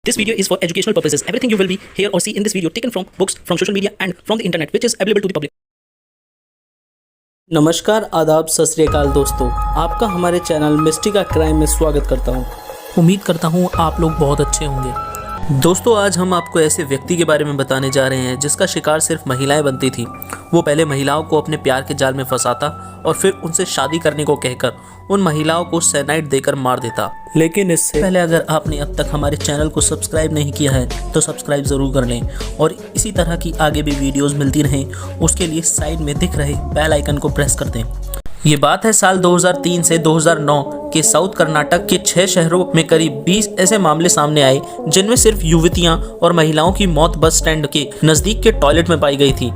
This video is for educational purposes. Everything you will be hear or see in this video taken from books, from social media and from the internet which is available to the public. नमस्कार, आदाब, सत श्री अकाल दोस्तों, आपका हमारे channel Mystica crime में स्वागत करता हूं। उम्मीद करता हूं आप लोग बहुत अच्छे होंगे। दोस्तों, आज हम आपको ऐसे व्यक्ति के बारे में बताने जा रहे हैं जिसका शिकार सिर्फ महिलाएं बनती थी। वो पहले महिलाओं को अपने प्यार के जाल में फंसाता और फिर उनसे शादी करने को कहकर उन महिलाओं को साइनाइड देकर मार देता। लेकिन इससे पहले अगर आपने अब तक हमारे चैनल को सब्सक्राइब नहीं किया है तो सब्सक्राइब ज़रूर कर लें और इसी तरह की आगे भी वीडियोज़ मिलती रहें, उसके लिए साइड में दिख रहे बेल आइकन को प्रेस कर दें। ये बात है साल 2003 से 2009 के साउथ कर्नाटक के 6 शहरों में करीब 20 ऐसे मामले सामने आए जिनमें सिर्फ युवतियां और महिलाओं की मौत बस स्टैंड के नज़दीक के टॉयलेट में पाई गई थी।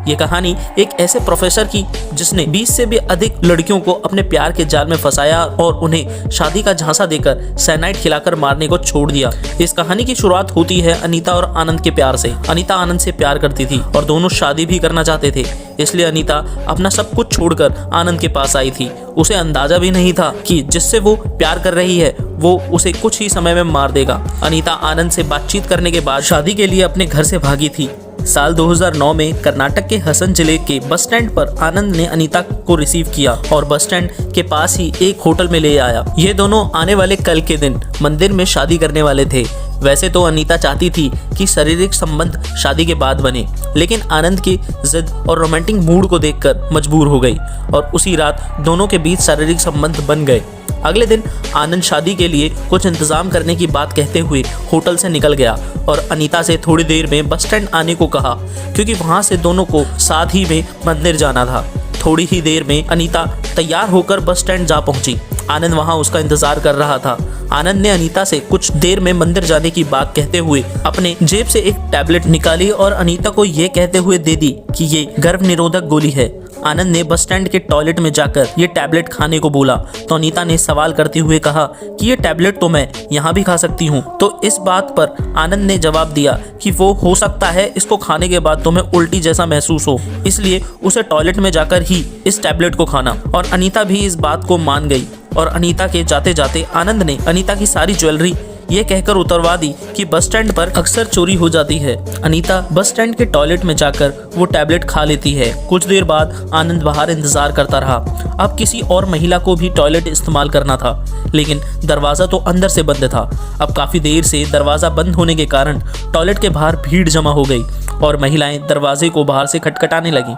ये कहानी एक ऐसे प्रोफेसर की जिसने 20 से भी अधिक लड़कियों को अपने प्यार के जाल में फंसाया और उन्हें शादी का झांसा देकर साइनाइड खिलाकर मारने को छोड़ दिया। इस कहानी की शुरुआत होती है अनीता और आनंद के प्यार से। अनीता आनंद से प्यार करती थी और दोनों शादी भी करना चाहते थे, इसलिए अनीता अपना सब कुछ छोड़कर आनंद के पास आई थी। उसे अंदाजा भी नहीं था कि जिससे वो प्यार कर रही है वो उसे कुछ ही समय में मार देगा। अनीता आनंद से बातचीत करने के बाद शादी के लिए अपने घर से भागी थी। साल 2009 में कर्नाटक के हसन जिले के बस स्टैंड पर आनंद ने अनीता को रिसीव किया और बस स्टैंड के पास ही एक होटल में ले आया। ये दोनों आने वाले कल के दिन मंदिर में शादी करने वाले थे। वैसे तो अनीता चाहती थी कि शारीरिक संबंध शादी के बाद बने, लेकिन आनंद की जिद और रोमांटिक मूड को देखकर मजबूर हो गई और उसी रात दोनों के बीच शारीरिक संबंध बन गए। अगले दिन आनंद शादी के लिए कुछ इंतजाम करने की बात कहते हुए होटल से निकल गया और अनीता से थोड़ी देर में बस स्टैंड आने को कहा, क्योंकि वहां से दोनों को साथ ही में मंदिर जाना था। थोड़ी ही देर में अनीता तैयार होकर बस स्टैंड जा पहुंची। आनंद वहां उसका इंतजार कर रहा था। आनंद ने अनीता से कुछ देर में मंदिर जाने की बात कहते हुए अपने जेब से एक टैबलेट निकाली और अनीता को ये कहते हुए दे दी कि ये गर्भ निरोधक गोली है। आनंद ने बस स्टैंड के टॉयलेट में जाकर ये टैबलेट खाने को बोला तो अनीता ने सवाल करते हुए कहा कि ये टैबलेट तो मैं यहाँ भी खा सकती हूँ। तो इस बात पर आनंद ने जवाब दिया कि वो हो सकता है इसको खाने के बाद तुम्हें उल्टी जैसा महसूस हो, इसलिए उसे टॉयलेट में जाकर ही इस टैबलेट को खाना। और अनीता भी इस बात को मान गई और अनीता के जाते जाते आनंद ने अनीता की सारी ज्वेलरी ये कहकर उतरवा दी कि बस स्टैंड पर अक्सर चोरी हो जाती है। अनीता बस स्टैंड के टॉयलेट में जाकर वो टैबलेट खा लेती है। कुछ देर बाद आनंद बाहर इंतजार करता रहा। अब किसी और महिला को भी टॉयलेट इस्तेमाल करना था, लेकिन दरवाज़ा तो अंदर से बंद था। अब काफ़ी देर से दरवाज़ा बंद होने के कारण टॉयलेट के बाहर भीड़ जमा हो गई और महिलाएं दरवाजे को बाहर से खटखटाने लगी।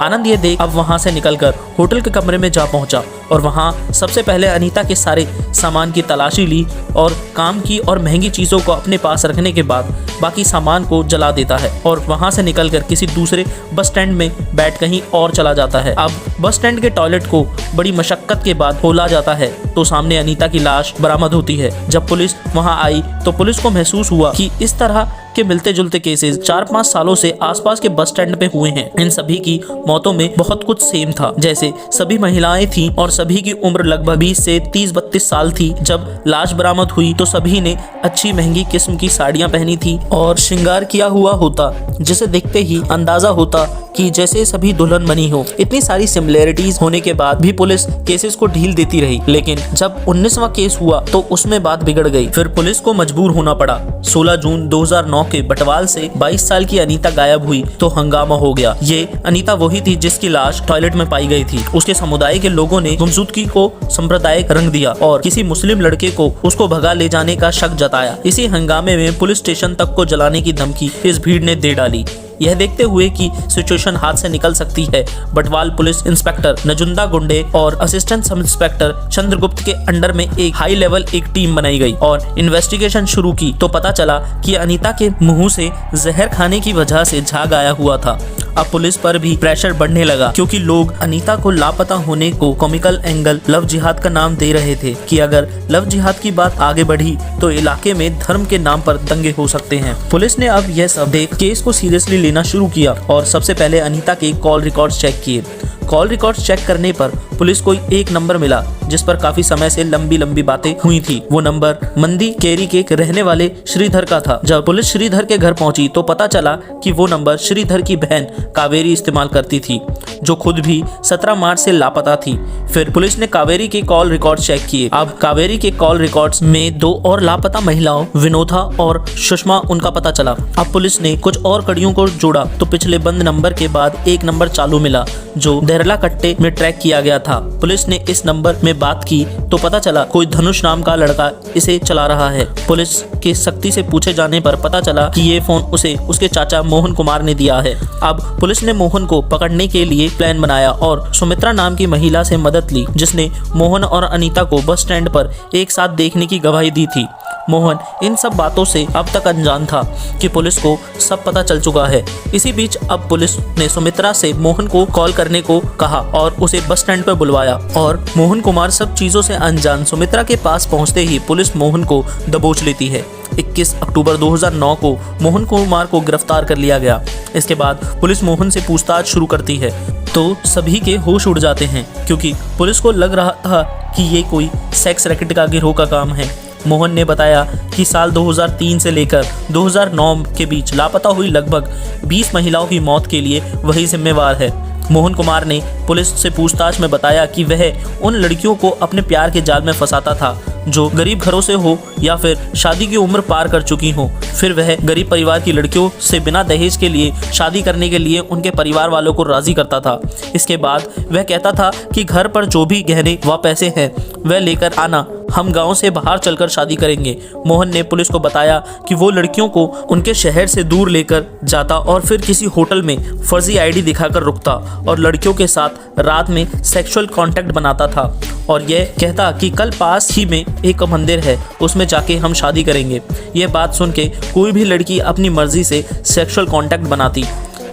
आनंद ये देख अब वहाँ से निकलकर होटल के कमरे में जा पहुँचा और वहाँ सबसे पहले अनीता के सारे सामान की तलाशी ली और काम की और महंगी चीज़ों को अपने पास रखने के बाद बाकी सामान को जला देता है और वहाँ से निकलकर किसी दूसरे बस स्टैंड में बैठ कहीं और चला जाता है। अब बस स्टैंड के टॉयलेट को बड़ी मशक्कत के बाद खोला जाता है तो सामने अनीता की लाश बरामद होती है। जब पुलिस वहाँ आई तो पुलिस को महसूस हुआ कि इस तरह के मिलते जुलते केसेस 4-5 सालों से आसपास के बस स्टैंड पे हुए हैं। इन सभी की मौतों में बहुत कुछ सेम था, जैसे सभी महिलाएं थीं और सभी की उम्र लगभग 20 से 30-32 साल थी। जब लाश बरामद हुई तो सभी ने अच्छी महंगी किस्म की साड़ियां पहनी थी और श्रृंगार किया हुआ होता, जिसे देखते ही अंदाजा होता कि जैसे सभी दुल्हन बनी हो। इतनी सारी सिमिलैरिटीज होने के बाद भी पुलिस केसेस को ढील देती रही, लेकिन जब 19वां केस हुआ तो उसमें बात बिगड़ गई। फिर पुलिस को मजबूर होना पड़ा। 16 जून 2009 के बटवाल से 22 साल की अनीता गायब हुई तो हंगामा हो गया। ये अनीता वही थी जिसकी लाश टॉयलेट में पाई गई थी। उसके समुदाय के लोगों ने गुमशुदगी को सांप्रदायिक रंग दिया और किसी मुस्लिम लड़के को उसको भगा ले जाने का शक जताया। इसी हंगामे में पुलिस स्टेशन तक को जलाने की धमकी इस भीड़ ने दे डाली। यह देखते हुए कि सिचुएशन हाथ से निकल सकती है, बटवाल पुलिस इंस्पेक्टर नजुंदा गुंडे और असिस्टेंट सब इंस्पेक्टर चंद्रगुप्त के अंडर में एक हाई लेवल एक टीम बनाई गई और इन्वेस्टिगेशन शुरू की तो पता चला कि अनीता के मुंह से जहर खाने की वजह से झाग आया हुआ था। अब पुलिस पर भी प्रेशर बढ़ने लगा, क्योंकि लोग अनीता को लापता होने को कॉमिकल एंगल लव जिहाद का नाम दे रहे थे कि अगर लव जिहाद की बात आगे बढ़ी तो इलाके में धर्म के नाम पर दंगे हो सकते हैं। पुलिस ने अब यह सब देख केस को सीरियसली लेना शुरू किया और सबसे पहले अनीता के कॉल रिकॉर्ड्स चेक किए। कॉल रिकॉर्ड चेक करने पर पुलिस को एक नंबर मिला जिस पर काफी समय से लंबी लंबी बातें हुई थी। वो नंबर मंदी केरी के रहने वाले श्रीधर का था। जब पुलिस श्रीधर के घर पहुंची तो पता चला कि वो नंबर श्रीधर की बहन कावेरी इस्तेमाल करती थी, जो खुद भी 17 मार्च से लापता थी। फिर पुलिस ने कावेरी के कॉल रिकॉर्ड चेक किए। अब कावेरी के कॉल रिकॉर्ड्स में 2 और लापता महिलाओं विनोदा और सुषमा उनका पता चला। अब पुलिस ने कुछ और कड़ियों को जोड़ा तो पिछले बंद नंबर के बाद एक नंबर चालू मिला जो देरला कट्टे में ट्रैक किया गया था। पुलिस ने इस नंबर में बात की तो पता चला कोई धनुष नाम का लड़का इसे चला रहा है। पुलिस के सख्ती से पूछे जाने पर पता चला कि ये फोन उसे उसके चाचा मोहन कुमार ने दिया है। अब पुलिस ने मोहन को पकड़ने के लिए प्लान बनाया और सुमित्रा नाम की महिला से मदद ली जिसने मोहन और अनीता को बस स्टैंड पर एक साथ देखने की गवाही दी थी। मोहन इन सब बातों से अब तक अनजान था कि पुलिस को सब पता चल चुका है। इसी बीच अब पुलिस ने सुमित्रा से मोहन को कॉल करने को कहा और उसे बस स्टैंड पर बुलवाया और मोहन कुमार सब चीजों से अनजान सुमित्रा के पास पहुंचते ही पुलिस मोहन को दबोच लेती है। 21 अक्टूबर 2009 को मोहन कुमार को गिरफ्तार कर लिया गया। इसके बाद पुलिस मोहन से पूछताछ शुरू करती है तो सभी के होश उड़ जाते हैं क्योंकि पुलिस को लग रहा था कि ये कोई सेक्स रैकेट का गिरोह का काम है। मोहन ने बताया कि साल 2003 से लेकर 2009 के बीच लापता हुई लगभग 20 महिलाओं की मौत के लिए वही जिम्मेवार है। मोहन कुमार ने पुलिस से पूछताछ में बताया कि वह उन लड़कियों को अपने प्यार के जाल में फंसाता था जो गरीब घरों से हो या फिर शादी की उम्र पार कर चुकी हो। फिर वह गरीब परिवार की लड़कियों से बिना दहेज के लिए शादी करने के लिए उनके परिवार वालों को राजी करता था। इसके बाद वह कहता था कि घर पर जो भी गहने व पैसे हैं वह लेकर आना, हम गांव से बाहर चलकर शादी करेंगे। मोहन ने पुलिस को बताया कि वो लड़कियों को उनके शहर से दूर लेकर जाता और फिर किसी होटल में फर्जी आईडी दिखाकर रुकता और लड़कियों के साथ रात में सेक्सुअल कांटेक्ट बनाता था और यह कहता कि कल पास ही में एक मंदिर है, उसमें जाके हम शादी करेंगे। यह बात सुन के कोई भी लड़की अपनी मर्जी से सेक्सुअल कांटेक्ट बनाती।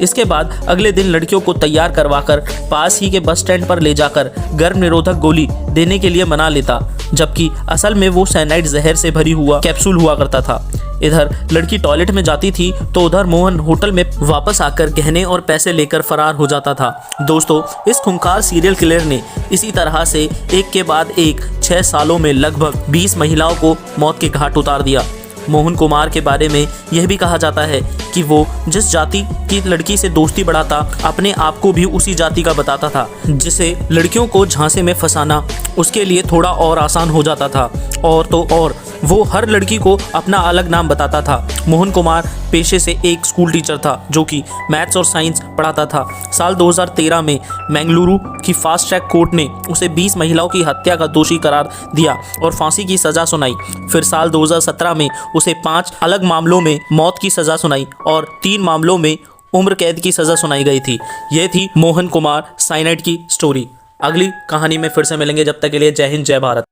इसके बाद अगले दिन लड़कियों को तैयार करवाकर पास ही के बस स्टैंड पर ले जाकर गर्भ निरोधक गोली देने के लिए मना लेता, जबकि असल में वो साइनाइड जहर से भरी हुआ कैप्सूल हुआ करता था। इधर लड़की टॉयलेट में जाती थी तो उधर मोहन होटल में वापस आकर गहने और पैसे लेकर फरार हो जाता था। दोस्तों, इस खूंखार सीरियल किलर ने इसी तरह से एक के बाद एक 6 सालों में लगभग 20 महिलाओं को मौत के घाट उतार दिया। मोहन कुमार के बारे में यह भी कहा जाता है कि वो जिस जाति की लड़की से दोस्ती बढ़ाता अपने आप को भी उसी जाति का बताता था, जिसे लड़कियों को झांसे में फंसाना उसके लिए थोड़ा और आसान हो जाता था। और तो और वो हर लड़की को अपना अलग नाम बताता था। मोहन कुमार पेशे से एक स्कूल टीचर था जो कि मैथ्स और साइंस पढ़ाता था। साल 2013 में बेंगलुरु की फास्ट ट्रैक कोर्ट ने उसे 20 महिलाओं की हत्या का दोषी करार दिया और फांसी की सज़ा सुनाई। फिर साल 2017 में उसे 5 अलग मामलों में मौत की सज़ा सुनाई और 3 मामलों में उम्र कैद की सज़ा सुनाई गई थी। ये थी मोहन कुमार साइनाइड की स्टोरी। अगली कहानी में फिर से मिलेंगे, जब तक के लिए जय हिंद जय भारत।